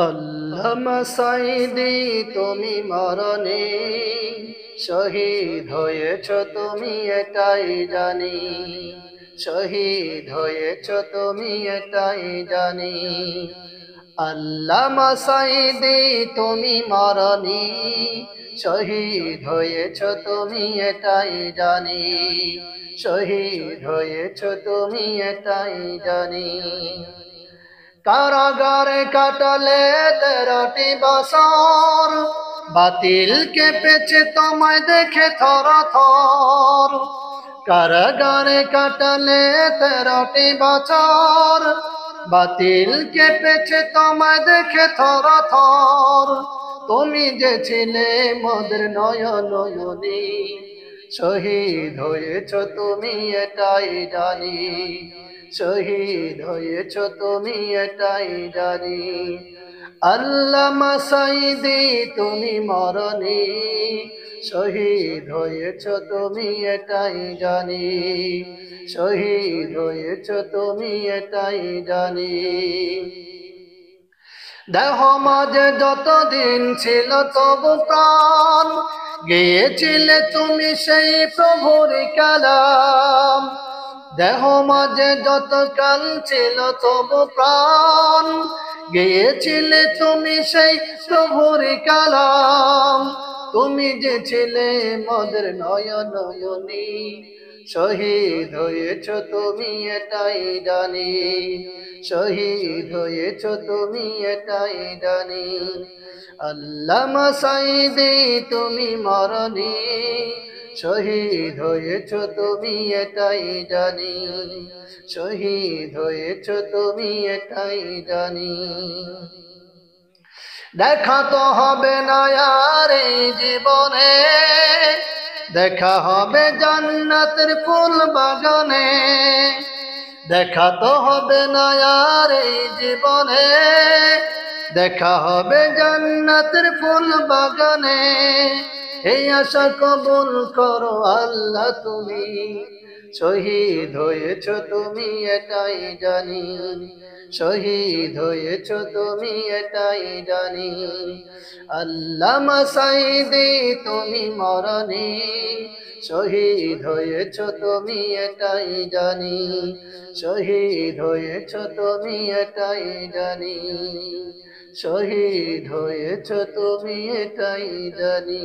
আল্লামা সাঈদী তুমি মরণে শহীদ হয়েছ তুমি এটাই জানি, শহীদ হয়েছ তুমি এটাই জানি। আল্লামা সাঈদী তুমি মরণে শহীদ হয়েছ তুমি এটাই জানি, শহীদ হয়েছ তুমি এটাই জানি। কারাগারে কাটালে 13টি বছর, বাতিল কেঁপেছে তোমায় দেখে থর থর। কারাগারে কাটালে 13টি বছর, বাতিল কেঁপেছে তোমায় দেখে থর থর। তুমি যে ছিলে মোদের নয়নমণি, শহীদ হয়েছ তুমি এটাই জানি, শহীদ হয়েছ তুমি এটাই জানি। আল্লামা সাঈদী তুমি মরণে শহীদ হয়েছ তুমি এটাই জানি, শহীদ হয়েছ তুমি এটাই জানি। দেহ মাঝে যতদিন ছিল তবু প্রাণ, গেয়েছিলে তুমি সেই প্রভুর কালাম। দেহ মাঝে যতকাল ছিল তবু প্রাণ, গেয়েছিলে তুমি সেই প্রভুর কালাম। তুমি যে ছিলে মোদের নয়নমণি, শহীদ হয়েছ তুমি এটাই জানি, শহীদ হয়েছ তুমি এটাই জানি। আল্লামা সাঈদী তুমি মরণে শহীদ হয়েছ তুমি এটাই জানি, শহীদ হয়েছ তুমি এটাই জানি। দেখা তো হবে না আর এই জীবনে, দেখা হবে জান্নাতের ফুল বাগানে। দেখা তো হবে না আর এই জীবনে, দেখা হবে জান্নাতের ফুল বাগানে। এই আশা কবুল করো আল্লাহ তুমি, শহীদ হয়েছ তুমি এটাই জানি, শহীদ হয়েছ তুমি এটাই জানি। আল্লামা সাঈদী তুমি মরণে শহীদ হয়েছ তুমি এটাই জানি, শহীদ হয়েছ তুমি এটাই জানি, শহীদ হয়েছ তুমি এটাই জানি।